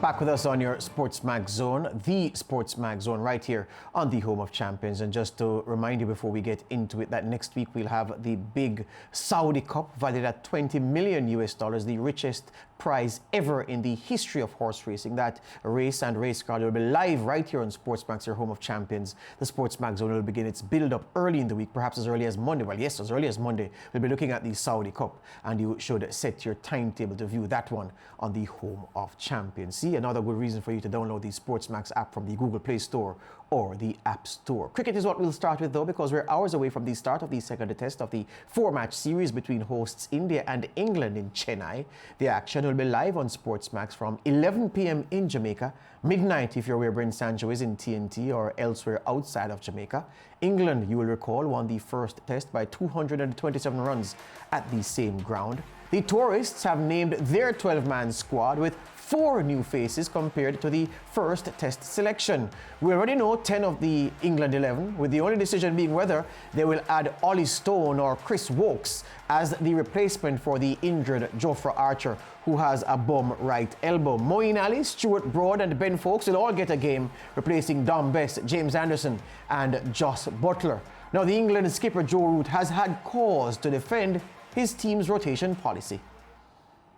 Back with us on your SportsMax Zone, the SportsMax Zone, right here on the home of champions. And just to remind you before we get into it, that next week we'll have the big Saudi Cup valued at $20 million, the richest prize ever in the history of horse racing. That race and race card will be live right here on SportsMax, your home of champions. The SportsMax Zone will begin its build-up early in the week, perhaps as early as Monday. Well, yes, as early as Monday, we'll be looking at the Saudi Cup, and you should set your timetable to view that one on the home of champions. See, another good reason for you to download the SportsMax app from the Google Play Store or the App Store. Cricket is what we'll start with, though, because we're hours away from the start of the second test of the four-match series between hosts India and England in Chennai. The action will be live on SportsMax from 11 p.m. in Jamaica, midnight if you're where Brent Sancho is in TNT or elsewhere outside of Jamaica. England, you will recall, won the first test by 227 runs at the same ground. The tourists have named their 12-man squad with 4 new faces compared to the first test selection. We already know 10 of the England 11, with the only decision being whether they will add Ollie Stone or Chris Wokes as the replacement for the injured Jofra Archer, who has a bum right elbow. Moeen Ali, Stuart Broad and Ben Foakes will all get a game, replacing Dom Best, James Anderson and Joss Butler. Now, the England skipper Joe Root has had cause to defend his team's rotation policy.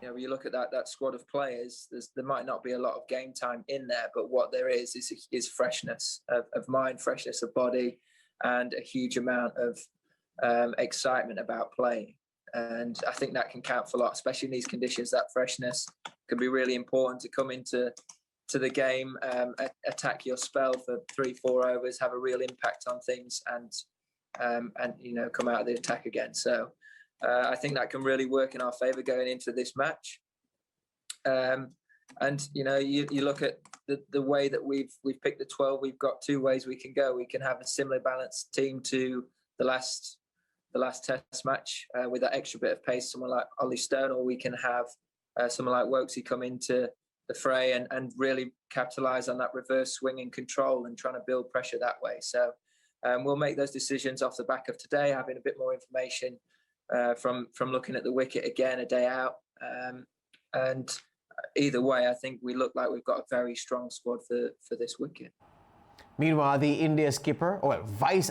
You know, when you look at that squad of players, there might not be a lot of game time in there, but what there is freshness of mind, freshness of body, and a huge amount of excitement about playing. And I think that can count for a lot, especially in these conditions. That freshness can be really important to come into the game, attack your spell for 3-4 overs, have a real impact on things, and come out of the attack again. So I think that can really work in our favour going into this match. And you look at the way that we've picked the 12. We've got 2 ways we can go. We can have a similar balanced team to the last test match with that extra bit of pace, someone like Ollie Stone, or we can have someone like Wokesy come into the fray and really capitalise on that reverse swing and control and trying to build pressure that way. So we'll make those decisions off the back of today, having a bit more information from looking at the wicket again a day out. And either way, I think we look like we've got a very strong squad for this wicket. Meanwhile, the India skipper, vice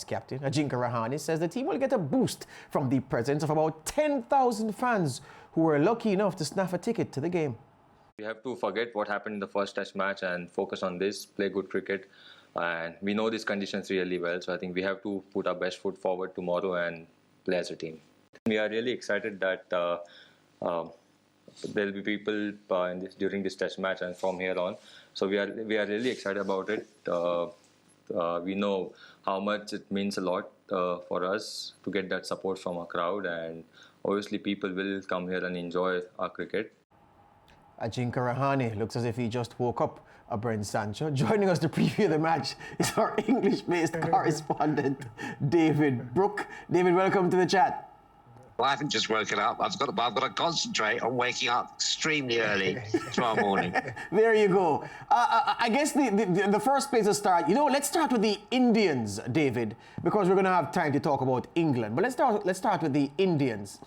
captain, Ajinkya Rahane, says the team will get a boost from the presence of about 10,000 fans who were lucky enough to snap a ticket to the game. We have to forget what happened in the first test match and focus on this, play good cricket. And we know these conditions really well, so I think we have to put our best foot forward tomorrow and play as a team. We are really excited that there will be people during this test match and from here on. So we are really excited about it. We know how much it means a lot for us to get that support from our crowd, and obviously people will come here and enjoy our cricket. Ajinkya Rahane looks as if he just woke up Brent Sancho. Joining us to preview the match is our English-based correspondent, David Brooke. David, welcome to the chat. Well, I haven't just woken up. I've got to concentrate on waking up extremely early tomorrow morning. There you go. I guess the first place to start, let's start with the Indians, David, because we're going to have time to talk about England. But let's start with the Indians.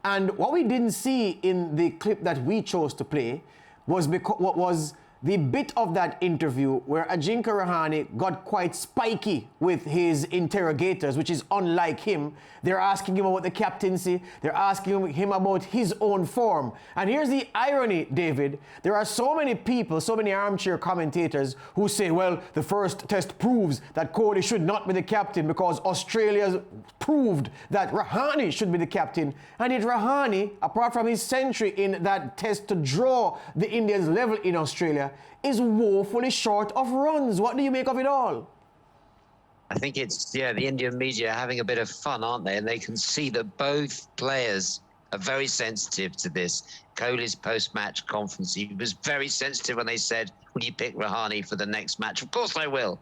And what we didn't see in the clip that we chose to play was what was the bit of that interview where Ajinkya Rahane got quite spiky with his interrogators, which is unlike him. They're asking him about the captaincy. They're asking him about his own form. And here's the irony, David. There are so many people, so many armchair commentators who say, well, the first test proves that Kohli should not be the captain because Australia's proved that Rahane should be the captain. And yet Rahane, apart from his century in that test to draw the Indians level in Australia, is woefully short of runs. What do you make of it all? I think it's, the Indian media are having a bit of fun, aren't they? And they can see that both players are very sensitive to this. Kohli's post-match conference, he was very sensitive when they said, will you pick Rahane for the next match? Of course I will.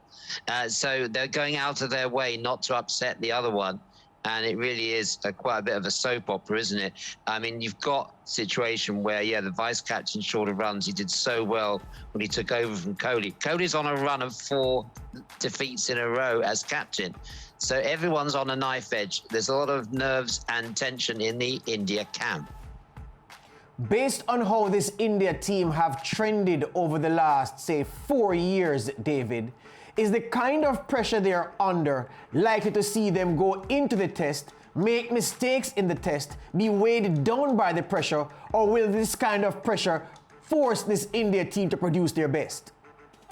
So they're going out of their way not to upset the other one. And it really is quite a bit of a soap opera, isn't it? I mean, you've got a situation where, the vice captain short of runs. He did so well when he took over from Kohli. Kohli's on a run of 4 defeats in a row as captain. So everyone's on a knife edge. There's a lot of nerves and tension in the India camp. Based on how this India team have trended over the last, say, 4 years, David, is the kind of pressure they're under likely to see them go into the test, make mistakes in the test, be weighed down by the pressure, or will this kind of pressure force this India team to produce their best?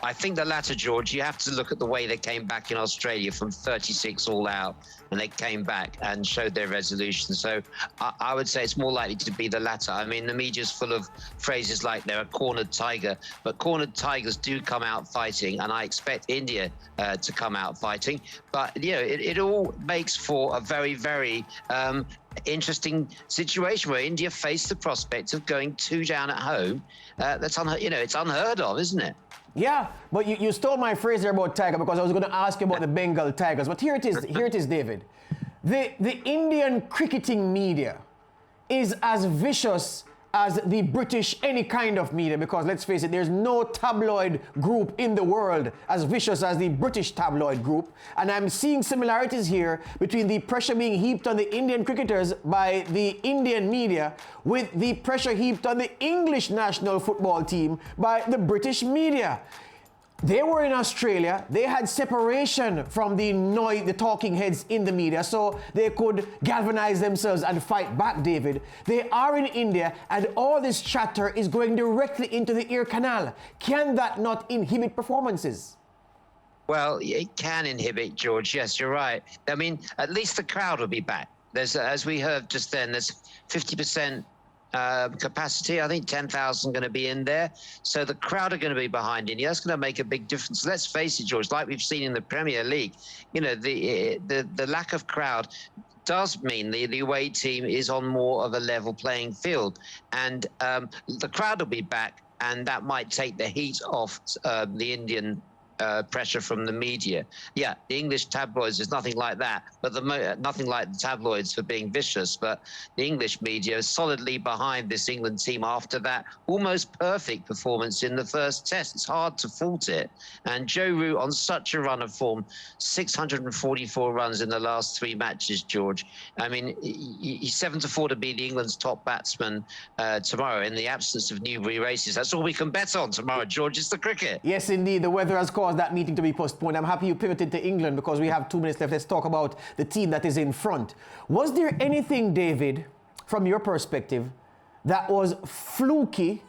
I think the latter, George. You have to look at the way they came back in Australia from 36 all out, and they came back and showed their resolution. So I would say it's more likely to be the latter. I mean, the media's full of phrases like they're a cornered tiger, but cornered tigers do come out fighting, and I expect India to come out fighting. But, you know, it all makes for a very, very interesting situation where India face the prospect of going 2 down at home. It's unheard of, isn't it? Yeah, but you stole my phrase there about tiger, because I was going to ask you about the Bengal Tigers. But here it is, David. The Indian cricketing media is as vicious as the British any kind of media, because let's face it, there's no tabloid group in the world as vicious as the British tabloid group. And I'm seeing similarities here between the pressure being heaped on the Indian cricketers by the Indian media with the pressure heaped on the English national football team by the British media. They were in Australia. They had separation from the talking heads in the media, so they could galvanize themselves and fight back, David. They are in India, and all this chatter is going directly into the ear canal. Can that not inhibit performances? Well, it can inhibit, George. Yes, you're right. I mean, at least the crowd will be back. There's, as we heard just then, there's 50% capacity. I think 10,000 going to be in there. So the crowd are going to be behind India. That's going to make a big difference. Let's face it, George, like we've seen in the Premier League, you know, the lack of crowd does mean the away team is on more of a level playing field. And the crowd will be back, and that might take the heat off the Indian pressure from the media. Yeah, the English tabloids is nothing like that, but nothing like the tabloids for being vicious. But the English media is solidly behind this England team after that almost perfect performance in the first test. It's hard to fault it. And Joe Root on such a run of form, 644 runs in the last 3 matches, George. I mean, he's 7-4 to be the England's top batsman tomorrow in the absence of Newbury races. That's all we can bet on tomorrow, George. It's the cricket. Yes, indeed. The weather has caused that meeting to be postponed. I'm happy you pivoted to England because we have 2 minutes left. Let's talk about the team that is in front. Was there anything, David, from your perspective, that was fluky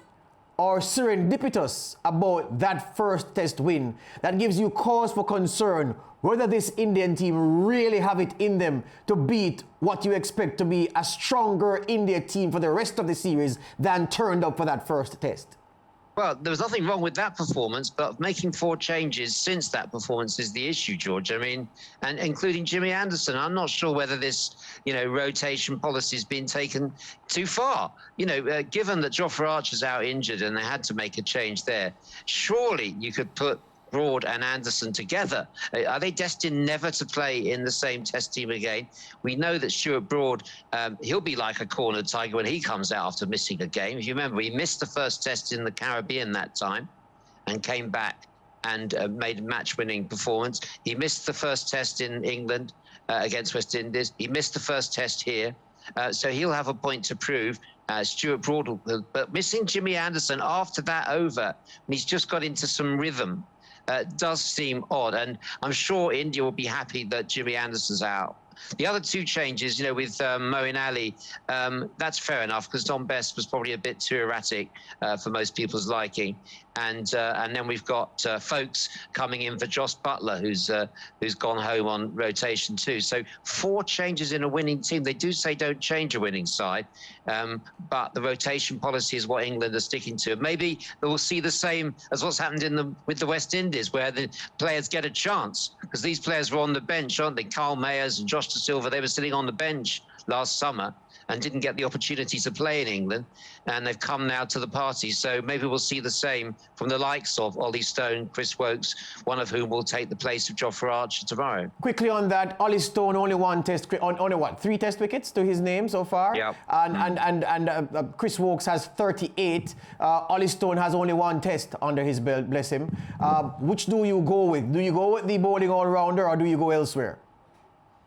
or serendipitous about that first test win that gives you cause for concern whether this Indian team really have it in them to beat what you expect to be a stronger India team for the rest of the series than turned up for that first test? Well, there was nothing wrong with that performance, but making 4 changes since that performance is the issue, George. I mean, and including Jimmy Anderson. I'm not sure whether this, you know, rotation policy has been taken too far. You know, given that Jofra Archer's out injured and they had to make a change there, surely you could put Broad and Anderson together. Are they destined never to play in the same test team again? We know that Stuart Broad, he'll be like a cornered tiger when he comes out after missing a game. If you remember, he missed the first test in the Caribbean that time and came back and made a match-winning performance. He missed the first test in England against West Indies. He missed the first test here. So he'll have a point to prove. Stuart Broad, but missing Jimmy Anderson after that over, and he's just got into some rhythm, does seem odd, and I'm sure India will be happy that Jimmy Anderson's out. The other 2 changes, you know, with Moeen Ali, that's fair enough because Don Best was probably a bit too erratic for most people's liking. And then we've got Folkes coming in for Joss Butler, who's gone home on rotation too. So 4 changes in a winning team. They do say don't change a winning side, but the rotation policy is what England are sticking to. Maybe they will see the same as what's happened with the West Indies, where the players get a chance because these players were on the bench, aren't they? Carl Mayers and Josh De Silva, they were sitting on the bench last summer and didn't get the opportunity to play in England, and they've come now to the party. So maybe we'll see the same from the likes of Ollie Stone, Chris Wokes, one of whom will take the place of Jofra Archer tomorrow. Quickly on that, Ollie Stone only 1 test, only what, 3 test wickets to his name so far? Yeah. And Chris Wokes has 38. Ollie Stone has only 1 test under his belt, bless him. Which do you go with? Do you go with the bowling all-rounder or do you go elsewhere?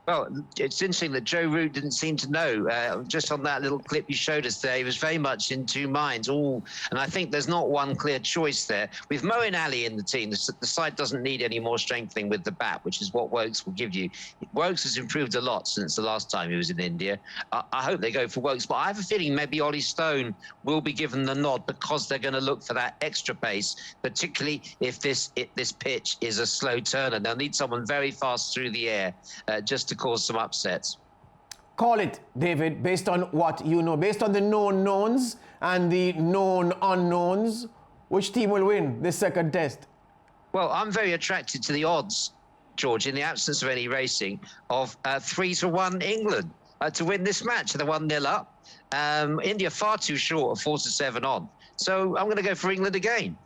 Well, it's interesting that Joe Root didn't seem to know. Just on that little clip you showed us there, he was very much in two minds. And I think there's not one clear choice there. With Moeen Ali in the team, the side doesn't need any more strengthening with the bat, which is what Wokes will give you. Wokes has improved a lot since the last time he was in India. I hope they go for Wokes, but I have a feeling maybe Ollie Stone will be given the nod because they're going to look for that extra pace, particularly if this pitch is a slow turner. They'll need someone very fast through the air just to cause some upsets. Call it, David, based on what you know, based on the known knowns and the known unknowns. Which team will win this second test? Well, I'm very attracted to the odds, George, in the absence of any racing, of 3-1 England to win this match. They're 1-0 up. India far too short of 4-7 on. So I'm going to go for England again.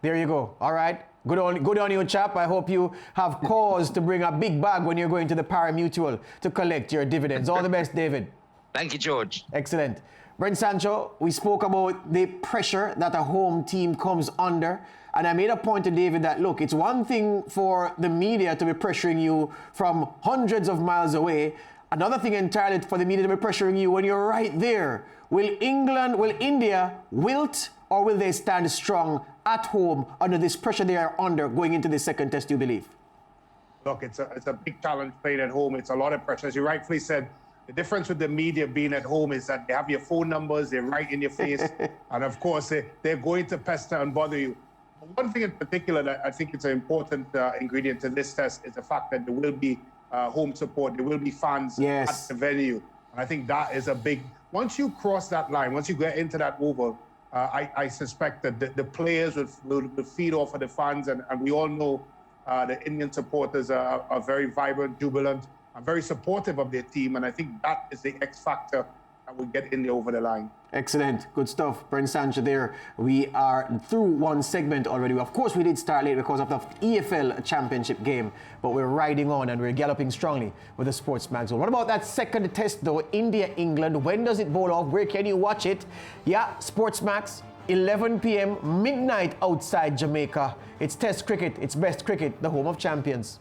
There you go. All right. Good on you, chap. I hope you have cause to bring a big bag when you're going to the Pari-Mutual to collect your dividends. All the best, David. Thank you, George. Excellent. Brent Sancho, we spoke about the pressure that a home team comes under. And I made a point to David that, look, it's one thing for the media to be pressuring you from hundreds of miles away. Another thing entirely for the media to be pressuring you when you're right there. Will India wilt, or will they stand strong at home under this pressure they are under going into the second test, you believe? Look, it's a big challenge playing at home. It's a lot of pressure. As you rightfully said, the difference with the media being at home is that they have your phone numbers, they're right in your face, and of course, they're going to pester and bother you. But one thing in particular that I think it's an important ingredient to this test is the fact that there will be home support, there will be fans at the venue. And I think that is a big... Once you cross that line, once you get into that oval, I suspect that the players will feed off of the fans, and we all know the Indian supporters are very vibrant, jubilant, and very supportive of their team, and I think that is the X factor that will get India over the line. Excellent. Good stuff. Brent Sancho there. We are through one segment already. Of course, we did start late because of the EFL Championship game, but we're riding on and we're galloping strongly with the SportsMax Zone. What about that second test, though? India-England. When does it bowl off? Where can you watch it? Yeah, SportsMax, 11 p.m., midnight outside Jamaica. It's Test cricket. It's best cricket, the home of champions.